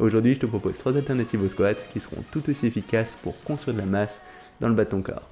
Aujourd'hui, je te propose 3 alternatives au squat qui seront tout aussi efficaces pour construire de la masse dans le bas de ton corps.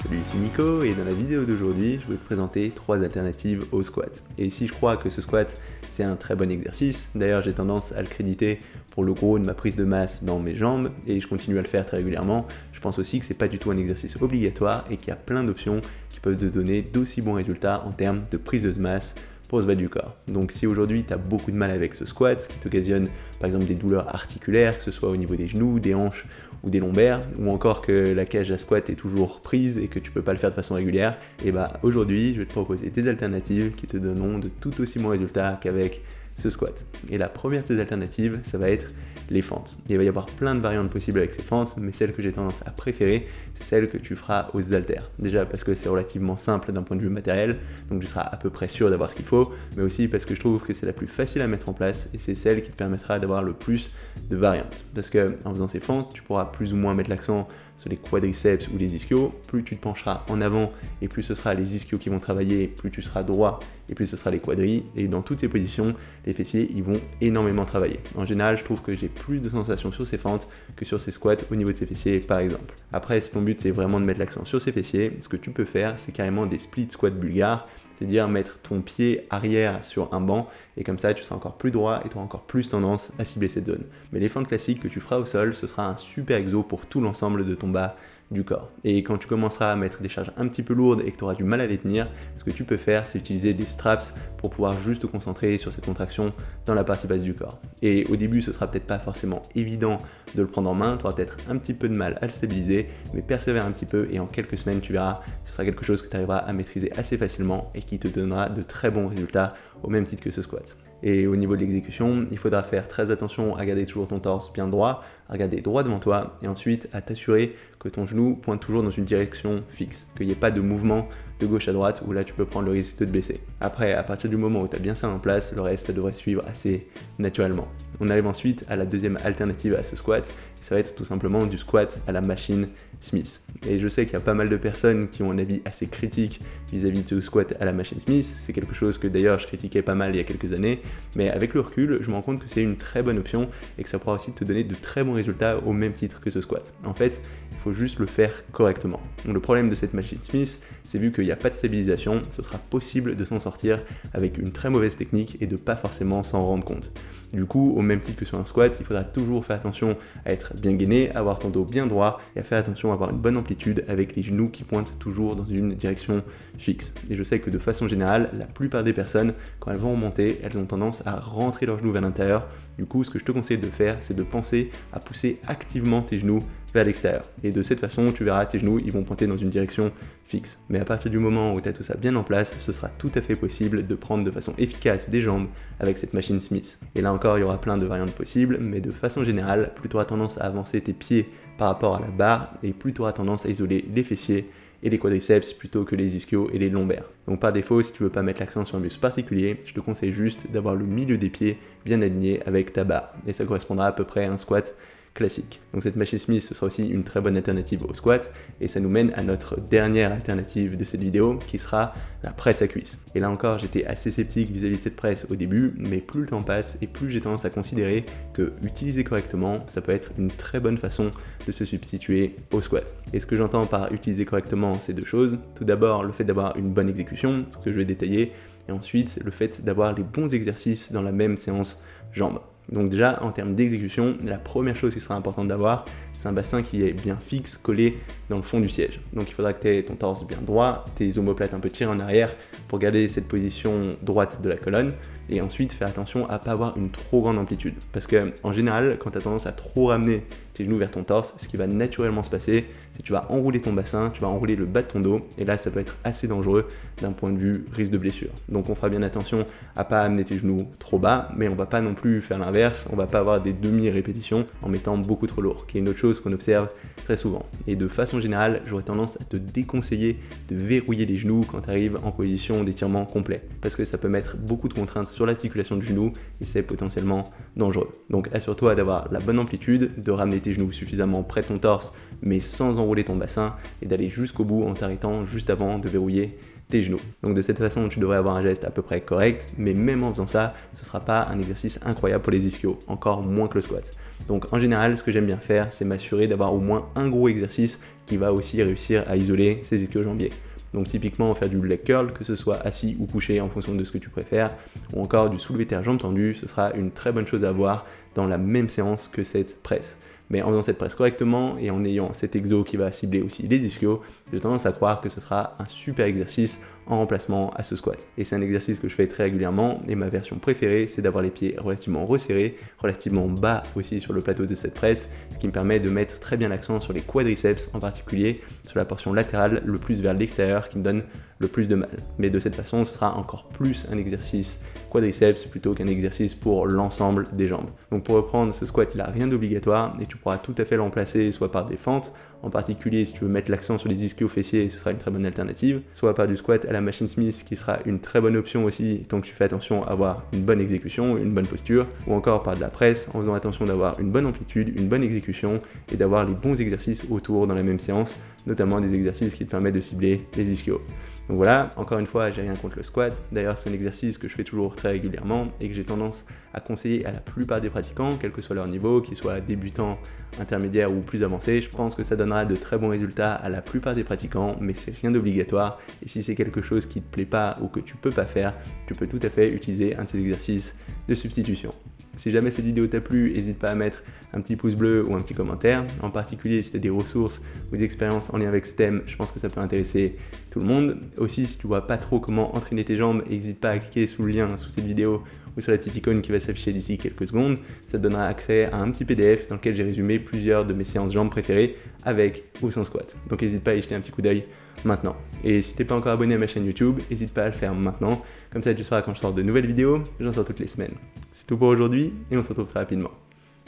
Salut, ici Nico et dans la vidéo d'aujourd'hui, je vais te présenter 3 alternatives au squat. Et si je crois que ce squat, c'est un très bon exercice, d'ailleurs j'ai tendance à le créditer pour le gros de ma prise de masse dans mes jambes et je continue à le faire très régulièrement, je pense aussi que c'est pas du tout un exercice obligatoire et qu'il y a plein d'options qui peuvent te donner d'aussi bons résultats en termes de prise de masse pour ce bas du corps. Donc si aujourd'hui tu as beaucoup de mal avec ce squat, ce qui t'occasionne par exemple des douleurs articulaires, que ce soit au niveau des genoux, des hanches ou des lombaires, ou encore que la cage à squat est toujours prise et que tu peux pas le faire de façon régulière, et aujourd'hui je vais te proposer des alternatives qui te donneront de tout aussi bons résultats qu'avec ce squat. Et la première de ces alternatives, ça va être les fentes. Il va y avoir plein de variantes possibles avec ces fentes, mais celle que j'ai tendance à préférer, c'est celle que tu feras aux haltères. Déjà parce que c'est relativement simple d'un point de vue matériel, donc tu seras à peu près sûr d'avoir ce qu'il faut, mais aussi parce que je trouve que c'est la plus facile à mettre en place et c'est celle qui te permettra d'avoir le plus de variantes. Parce que en faisant ces fentes, tu pourras plus ou moins mettre l'accent sur les quadriceps ou les ischios, plus tu te pencheras en avant et plus ce sera les ischios qui vont travailler, plus tu seras droit et plus ce sera les quadris, et dans toutes ces positions, les fessiers ils vont énormément travailler. En général, je trouve que j'ai plus de sensations sur ces fentes que sur ces squats au niveau de ces fessiers par exemple. Après, si ton but c'est vraiment de mettre l'accent sur ces fessiers, ce que tu peux faire, c'est carrément des split squats bulgares, c'est-à-dire mettre ton pied arrière sur un banc et comme ça tu seras encore plus droit et tu auras encore plus tendance à cibler cette zone. Mais les fentes classiques que tu feras au sol, ce sera un super exo pour tout l'ensemble de ton bas du corps. Et quand tu commenceras à mettre des charges un petit peu lourdes et que tu auras du mal à les tenir, ce que tu peux faire, c'est utiliser des straps pour pouvoir juste te concentrer sur cette contraction dans la partie basse du corps. Et au début, ce sera peut-être pas forcément évident de le prendre en main, tu auras peut-être un petit peu de mal à le stabiliser, mais persévère un petit peu et en quelques semaines, tu verras, ce sera quelque chose que tu arriveras à maîtriser assez facilement et qui te donnera de très bons résultats au même titre que ce squat. Et au niveau de l'exécution, il faudra faire très attention à garder toujours ton torse bien droit, à regarder droit devant toi et ensuite à t'assurer que ton genou pointe toujours dans une direction fixe, qu'il n'y ait pas de mouvement de gauche à droite où là tu peux prendre le risque de te blesser. Après, à partir du moment où tu as bien ça en place, le reste ça devrait suivre assez naturellement. On arrive ensuite à la deuxième alternative à ce squat, ça va être tout simplement du squat à la machine Smith. Et je sais qu'il y a pas mal de personnes qui ont un avis assez critique vis-à-vis de ce squat à la machine Smith, c'est quelque chose que d'ailleurs je critiquais pas mal il y a quelques années, mais avec le recul, je me rends compte que c'est une très bonne option et que ça pourra aussi te donner de très bons résultats au même titre que ce squat. En fait, il faut juste le faire correctement. Donc le problème de cette machine Smith, c'est vu qu'il n'y a pas de stabilisation, ce sera possible de s'en sortir avec une très mauvaise technique et de pas forcément s'en rendre compte. Du coup, au même titre que sur un squat, il faudra toujours faire attention à être bien gainé, à avoir ton dos bien droit et à faire attention à avoir une bonne amplitude avec les genoux qui pointent toujours dans une direction fixe. Et je sais que de façon générale, la plupart des personnes, quand elles vont remonter, elles ont tendance à rentrer leurs genoux vers l'intérieur. Du coup, ce que je te conseille de faire, c'est de penser à pousser activement tes genoux vers l'extérieur. Et de cette façon, tu verras, tes genoux, ils vont pointer dans une direction fixe. Mais à partir du moment où tu as tout ça bien en place, ce sera tout à fait possible de prendre de façon efficace des jambes avec cette machine Smith. Et là encore, il y aura plein de variantes possibles, mais de façon générale, plus tu auras tendance à avancer tes pieds par rapport à la barre, et plus tu auras tendance à isoler les fessiers et les quadriceps plutôt que les ischios et les lombaires. Donc par défaut, si tu veux pas mettre l'accent sur un muscle particulier, je te conseille juste d'avoir le milieu des pieds bien aligné avec ta barre. Et ça correspondra à peu près à un squat classique. Donc cette machine Smith, ce sera aussi une très bonne alternative au squat et ça nous mène à notre dernière alternative de cette vidéo qui sera la presse à cuisse. Et là encore, j'étais assez sceptique vis-à-vis de cette presse au début, mais plus le temps passe et plus j'ai tendance à considérer que utiliser correctement, ça peut être une très bonne façon de se substituer au squat. Et ce que j'entends par utiliser correctement, c'est deux choses. Tout d'abord, le fait d'avoir une bonne exécution, ce que je vais détailler, et ensuite le fait d'avoir les bons exercices dans la même séance jambes. Donc déjà, en termes d'exécution, la première chose qui sera importante d'avoir, c'est un bassin qui est bien fixe, collé dans le fond du siège. Donc il faudra que tu aies ton torse bien droit, tes omoplates un peu tirées en arrière pour garder cette position droite de la colonne. Et ensuite, faire attention à ne pas avoir une trop grande amplitude. Parce que en général, quand tu as tendance à trop ramener tes genoux vers ton torse, ce qui va naturellement se passer, c'est que tu vas enrouler ton bassin, tu vas enrouler le bas de ton dos, et là ça peut être assez dangereux d'un point de vue risque de blessure. Donc on fera bien attention à ne pas amener tes genoux trop bas, mais on ne va pas non plus faire l'inverse l'inverse, on va pas avoir des demi-répétitions en mettant beaucoup trop lourd, qui est une autre chose qu'on observe très souvent. Et de façon générale, j'aurais tendance à te déconseiller de verrouiller les genoux quand tu arrives en position d'étirement complet, parce que ça peut mettre beaucoup de contraintes sur l'articulation du genou et c'est potentiellement dangereux. Donc assure-toi d'avoir la bonne amplitude, de ramener tes genoux suffisamment près de ton torse, mais sans enrouler ton bassin, et d'aller jusqu'au bout en t'arrêtant juste avant de verrouiller tes genoux. Donc de cette façon, tu devrais avoir un geste à peu près correct, mais même en faisant ça, ce ne sera pas un exercice incroyable pour les ischios, encore moins que le squat. Donc en général, ce que j'aime bien faire, c'est m'assurer d'avoir au moins un gros exercice qui va aussi réussir à isoler ces ischio-jambiers. Donc typiquement faire du leg curl, que ce soit assis ou couché en fonction de ce que tu préfères, ou encore du soulevé terre jambes tendues, ce sera une très bonne chose à avoir dans la même séance que cette presse. Mais en faisant cette presse correctement et en ayant cet exo qui va cibler aussi les ischios, j'ai tendance à croire que ce sera un super exercice en remplacement à ce squat. Et c'est un exercice que je fais très régulièrement et ma version préférée, c'est d'avoir les pieds relativement resserrés, relativement bas aussi sur le plateau de cette presse, ce qui me permet de mettre très bien l'accent sur les quadriceps, en particulier sur la portion latérale le plus vers l'extérieur qui me donne le plus de mal. Mais de cette façon, ce sera encore plus un exercice quadriceps plutôt qu'un exercice pour l'ensemble des jambes. Donc pour reprendre, ce squat, il n'a rien d'obligatoire et tu pourras tout à fait l'emplacer soit par des fentes, en particulier si tu veux mettre l'accent sur les ischio-fessiers, ce sera une très bonne alternative, soit par du squat à la machine Smith qui sera une très bonne option aussi tant que tu fais attention à avoir une bonne exécution, une bonne posture, ou encore par de la presse en faisant attention d'avoir une bonne amplitude, une bonne exécution et d'avoir les bons exercices autour dans la même séance, notamment des exercices qui te permettent de cibler les ischios. Donc voilà, encore une fois, j'ai rien contre le squat. D'ailleurs, c'est un exercice que je fais toujours très régulièrement et que j'ai tendance à conseiller à la plupart des pratiquants, quel que soit leur niveau, qu'ils soient débutants, intermédiaires ou plus avancés. Je pense que ça donnera de très bons résultats à la plupart des pratiquants, mais c'est rien d'obligatoire. Et si c'est quelque chose qui te plaît pas ou que tu peux pas faire, tu peux tout à fait utiliser un de ces exercices de substitution. Si jamais cette vidéo t'a plu, n'hésite pas à mettre un petit pouce bleu ou un petit commentaire. En particulier, si tu as des ressources ou des expériences en lien avec ce thème, je pense que ça peut intéresser tout le monde. Aussi, si tu vois pas trop comment entraîner tes jambes, n'hésite pas à cliquer sous le lien sous cette vidéo ou sur la petite icône qui va s'afficher d'ici quelques secondes. Ça te donnera accès à un petit PDF dans lequel j'ai résumé plusieurs de mes séances jambes préférées avec ou sans squat. Donc n'hésite pas à y jeter un petit coup d'œil maintenant. Et si t'es pas encore abonné à ma chaîne YouTube, n'hésite pas à le faire maintenant. Comme ça, tu sauras quand je sors de nouvelles vidéos. J'en sors toutes les semaines. C'est tout pour aujourd'hui et on se retrouve très rapidement.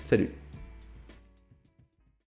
Salut!